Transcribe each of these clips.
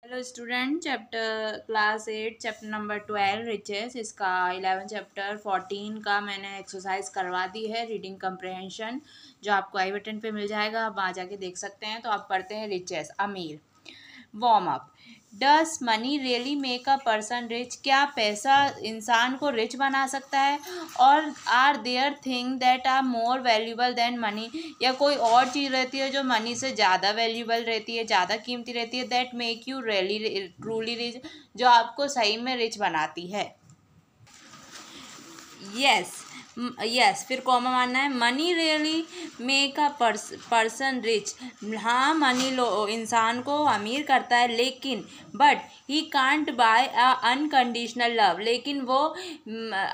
Hello student, chapter class 8 chapter number 12 riches, इसका 11 chapter 14 का मैंने एक्सरसाइज करवा दी है रीडिंग कंप्रहेंशन, जो आपको आई बटन पे मिल जाएगा। आप वहाँ जाके देख सकते हैं। तो आप पढ़ते हैं रिचेस, अमीर। Warm up. Does money really make a person rich? क्या पैसा इंसान को रिच बना सकता है? और are there thing that are more valuable than money? या कोई और चीज़ रहती है जो मनी से ज़्यादा वैल्यूबल रहती है, ज़्यादा कीमती रहती है, that make you really truly rich, जो आपको सही में रिच बनाती है? यस, यस, फिर कॉमा मानना है। Money really make a person rich. हाँ, मनी लो इंसान को अमीर करता है, लेकिन but he can't buy a unconditional love. लेकिन वो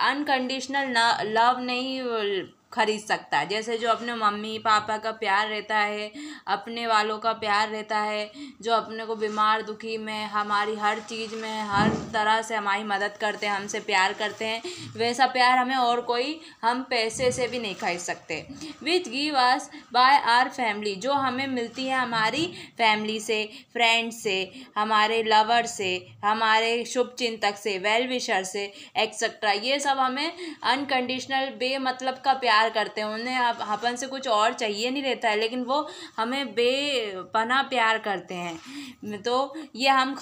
अनकंडीशनल लव नहीं खरीद सकता है। जैसे जो अपने मम्मी पापा का प्यार रहता है, अपने वालों का प्यार रहता है, जो अपने को बीमार दुखी में, हमारी हर चीज़ में, हर तरह से हमारी मदद करते हैं, हमसे प्यार करते हैं, वैसा प्यार हमें और कोई हम पैसे से भी नहीं खरीद सकते। Which give us by our family, जो हमें मिलती है हमारी फैमिली से, फ्रेंड से, हमारे लवर से, हमारे शुभ चिंतक से, वेल विशर से, एक्सेट्रा। ये सब हमें अनकंडीशनल बेमतलब का प्यार करते हैं। उन्हें अपन से कुछ और चाहिए नहीं रहता है, लेकिन वो हमें बेपनाह प्यार करते हैं। तो ये हम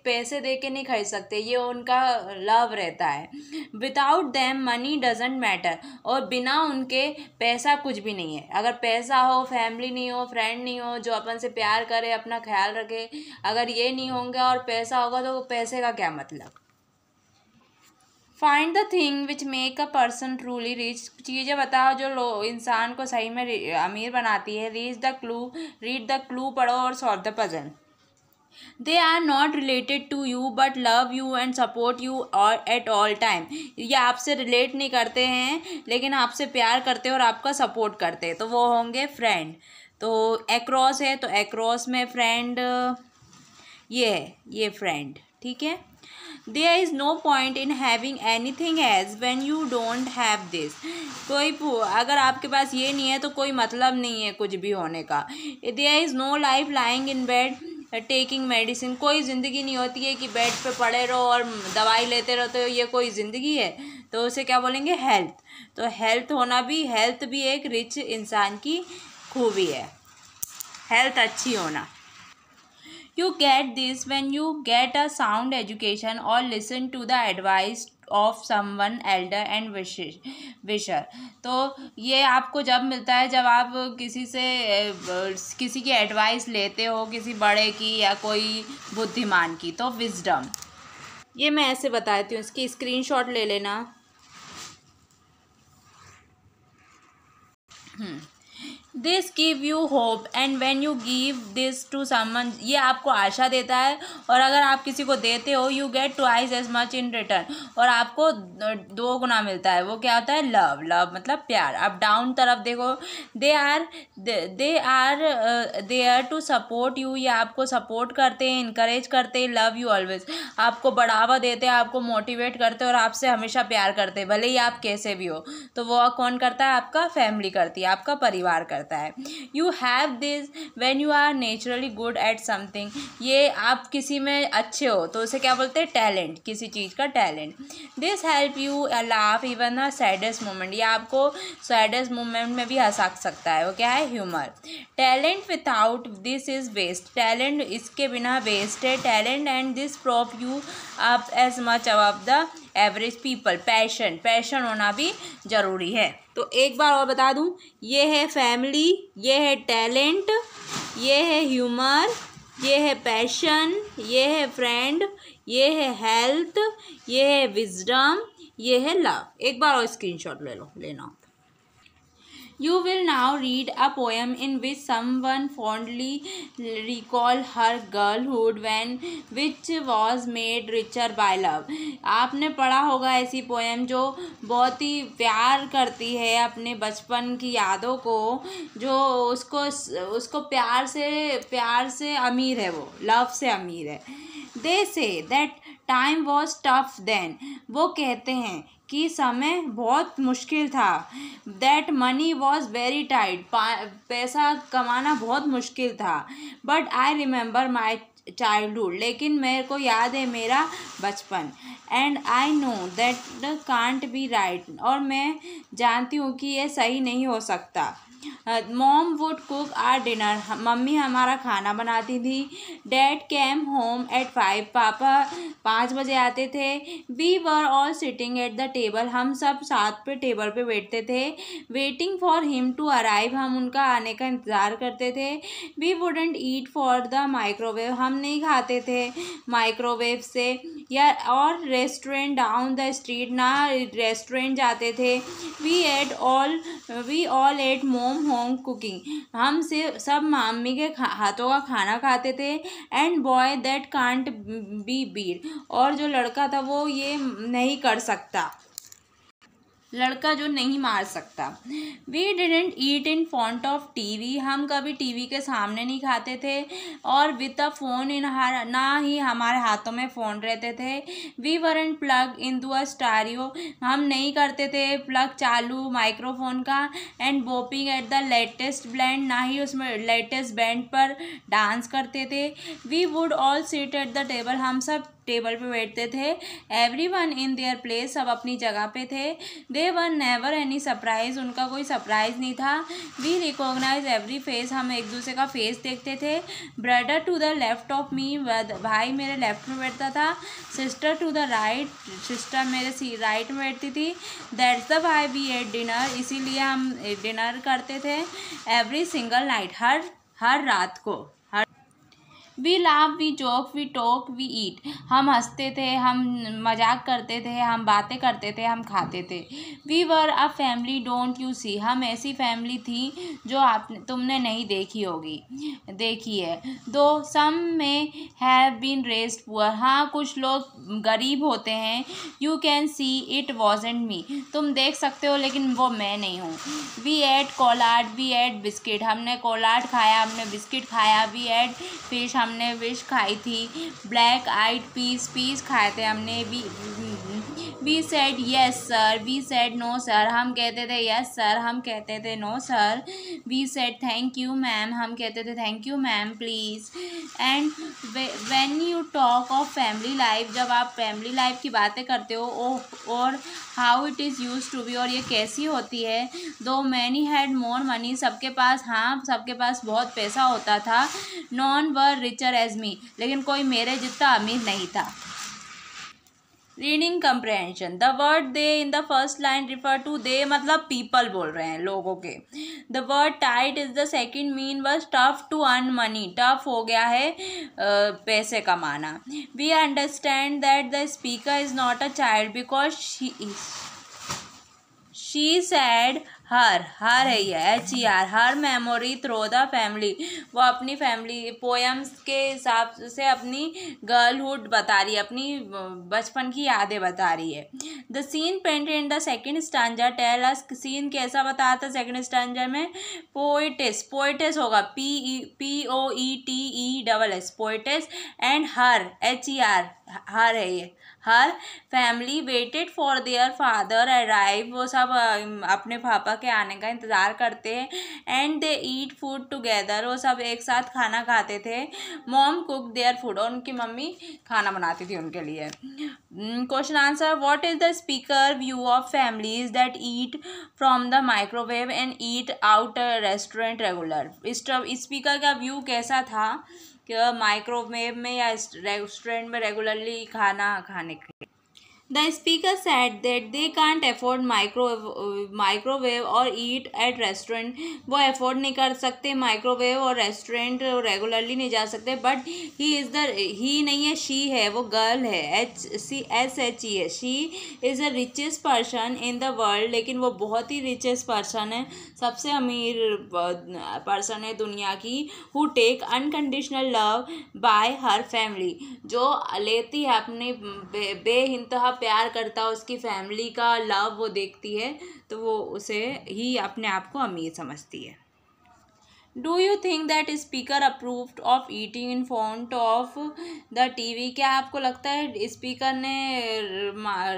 पैसे दे के नहीं खरीद सकते, ये उनका लव रहता है। Without them money doesn't matter, और बिना उनके पैसा कुछ भी नहीं है। अगर पैसा हो, फैमिली नहीं हो, फ्रेंड नहीं हो जो अपन से प्यार करे, अपना ख्याल रखे, अगर ये नहीं होंगे और पैसा होगा, तो पैसे का क्या मतलब। Find the thing which make a person truly rich, चीज़ें बताओ जो इंसान को सही में अमीर बनाती है। रीड द क्लू पढ़ो और solve the puzzle. They are not related to you but love you and support you और एट ऑल टाइम। ये आपसे रिलेट नहीं करते हैं, लेकिन आपसे प्यार करते हैं और आपका सपोर्ट करते हैं, तो वो होंगे फ्रेंड। तो एक्रॉस है, तो एक्रॉस में फ्रेंड ये है, ये फ्रेंड, ठीक है। There is no point in having anything as when you don't have this. अगर आपके पास ये नहीं है तो कोई मतलब नहीं है कुछ भी होने का। There is no life lying in bed taking medicine. कोई ज़िंदगी नहीं होती है कि बेड पे पड़े रहो और दवाई लेते रहो, तो ये कोई ज़िंदगी है? तो उसे क्या बोलेंगे? हेल्थ। तो हेल्थ भी एक रिच इंसान की खूबी है, हेल्थ अच्छी होना। You get this when you get a sound education or listen to the advice of someone elder and wisher। तो ये आपको जब मिलता है जब आप किसी की एडवाइस लेते हो, किसी बड़े की या कोई बुद्धिमान की। तो विजडम। ये मैं ऐसे बताती हूँ, इसकी स्क्रीनशॉट ले लेना। This give you hope and when you give this to someone, ये आपको आशा देता है, और अगर आप किसी को देते हो you get twice as much in return, और आपको 2 गुना मिलता है। वो क्या होता है? लव। लव मतलब प्यार। अब डाउन तरफ देखो, they are there to support you, ये आपको सपोर्ट करते हैं, इनकरेज करते हैं। लव यू ऑलवेज, आपको बढ़ावा देते हैं, आपको मोटिवेट करते हैं और आपसे हमेशा प्यार करते हैं, भले ही आप कैसे भी हो। तो वो कौन करता है? आपका फैमिली करती है, आपका परिवार करता है। You have this when you are naturally good at something, ये आप किसी में अच्छे हो तो उसे क्या बोलते हैं? टैलेंट, किसी चीज़ का talent. This help you laugh even the saddest moment, ये आपको सैडेस्ट मोमेंट में भी हंसा सकता है। वो क्या है? Humour. Talent without this is waste, talent इसके बिना वेस्ट है। Talent and this proof you up as much above the average people. Passion होना भी ज़रूरी है। तो एक बार और बता दूं, ये है फैमिली, ये है टैलेंट, ये है ह्यूमर, ये है पैशन, ये है फ्रेंड, ये है हेल्थ, ये है विजडम, ये है लव। एक बार और स्क्रीनशॉट लेना। You will now read a poem in which someone fondly recall her girlhood when which was made richer by love। आपने पढ़ा होगा ऐसी पोएम जो बहुत ही प्यार करती है अपने बचपन की यादों को, जो उसको प्यार से अमीर है, वो लव से अमीर है। They say that time was tough then, वो कहते हैं कि समय बहुत मुश्किल था। That money was very tight, पैसा कमाना बहुत मुश्किल था। But I remember my childhood, लेकिन मेरे को याद है मेरा बचपन। And I know that can't B right, और मैं जानती हूँ कि ये सही नहीं हो सकता। Mom would cook our dinner, mummy हमारा खाना बनाती थी। डैड केम होम एट 5, पापा 5 बजे आते थे। We were all sitting at the table, हम सब साथ पे टेबल पे बैठते थे। Waiting for him to arrive, हम उनका आने का इंतज़ार करते थे। We wouldn't eat for the microwave, हम नहीं खाते थे माइक्रोवेव से, या और रेस्टोरेंट डाउन द स्ट्रीट, ना रेस्टोरेंट जाते थे। We all ate mom home cooking, हम से सब मम्मी के हाथों का खाना खाते थे। And boy that can't be beat, और जो लड़का था वो ये नहीं कर सकता, लड़का जो नहीं मार सकता। We didn't eat in front of TV, हम कभी टीवी के सामने नहीं खाते थे। और विद अ फोन इन हर, ना ही हमारे हाथों में फ़ोन रहते थे। We weren't plug into a stereo, हम नहीं करते थे प्लग चालू माइक्रोफोन का। And bopping at the latest band, ना ही उसमें लेटेस्ट बैंड पर डांस करते थे। We would all sit at the table, हम सब टेबल पे बैठते थे। एवरीवन इन देयर प्लेस, सब अपनी जगह पे थे। दे वर नेवर एनी सरप्राइज, उनका कोई सरप्राइज नहीं था। वी रिकॉग्नाइज एवरी फेस, हम एक दूसरे का फेस देखते थे। Brother to the left of me, भाई मेरे लेफ्ट में बैठता था। Sister to the right, sister मेरे राइट में बैठती थी। That's the way we ate dinner, इसीलिए हम डिनर करते थे। एवरी सिंगल नाइट, हर रात को। We laugh, we joke, we talk, we eat, हम हंसते थे, हम मजाक करते थे, हम बातें करते थे, हम खाते थे। We were a family don't you see, हम ऐसी फैमिली थी जो तुमने नहीं देखी है। दो सम में हैव बीन रेस्ड पुअर, हाँ कुछ लोग गरीब होते हैं। You can see it wasn't me, तुम देख सकते हो लेकिन वो मैं नहीं हूँ। We ate collard, we ate biscuit, हमने कोलाड खाया, हमने बिस्किट खाया। वी एट फिश, हमने फिश खाई थी। ब्लैक आइड पीस खाए थे हमने। We said yes sir, we said no sir, हम कहते थे यस सर, हम कहते थे no sir. We said thank you ma'am, हम कहते थे thank you ma'am please. And when you talk of family life, जब आप फैमिली लाइफ की बातें करते हो, और how it is use to be, और ये कैसी होती है। दो मैनी हैड मोर मनी, सबके पास, हाँ सबके पास बहुत पैसा होता था। None were richer as me, लेकिन कोई मेरे जितना अमीर नहीं था। Reading comprehension, the word they in the first line refer to, they मतलब पीपल बोल रहे हैं, लोगों के। The word tight is the second mean was tough to earn money, tough हो गया है पैसे कमाना। We understand that the speaker is not a child because she said her है ये HER, her memory throw the family, वो अपनी family poems के हिसाब से अपनी गर्लहुड बता रही है, अपनी बचपन की यादें बता रही है। The scene painted in the second stanza tell us, scene कैसा बताया था सेकेंड स्टैंजा में। पोइटेस होगा POETESS, poetess. And her HER, her है ये, her family waited for their father arrive, वो सब अपने पापा के आने का इंतज़ार करते हैं। And they eat food together, वो सब एक साथ खाना खाते थे। मॉम कुक देयर फूड, और उनकी मम्मी खाना बनाती थी उनके लिए। Question answer, what is the speaker view of families that eat from the microwave and eat out restaurant regular. Speaker का व्यू कैसा था कि माइक्रोवेव में या रेस्टोरेंट में रेगुलरली खाना खाने के। The speaker said that they can't afford microwave और ईट एट रेस्टोरेंट, वो अफोर्ड नहीं कर सकते माइक्रोवेव और रेस्टोरेंट रेगुलरली नहीं जा सकते। बट ही नहीं है, शी है, वो गर्ल है, SHE है। She is the richest person in the world, लेकिन वो बहुत ही रिचेस्ट पर्सन है, सबसे अमीर पर्सन है दुनिया की। Who take unconditional love by her family, जो लेती है अपनी बेइंतहा प्यार करता है उसकी फैमिली का लव वो देखती है, तो वो उसे ही अपने आप को अमीर समझती है। Do you think that speaker approved of eating in front of the TV, क्या आपको लगता है स्पीकर ने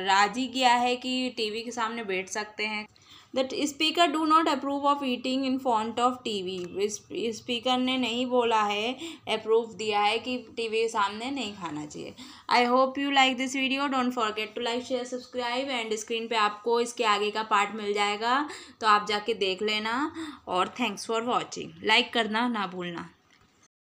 राजी किया है कि TV के सामने बैठ सकते हैं। That speaker do not approve of eating in front of TV. Speaker ने नहीं बोला है, अप्रूव दिया है कि टीवी के सामने नहीं खाना चाहिए। I hope you like this video. Don't forget to like share subscribe end screen पे आपको इसके आगे का पार्ट मिल जाएगा, तो आप जाके देख लेना। और थैंक्स फॉर वॉचिंग। लाइक करना ना भूलना।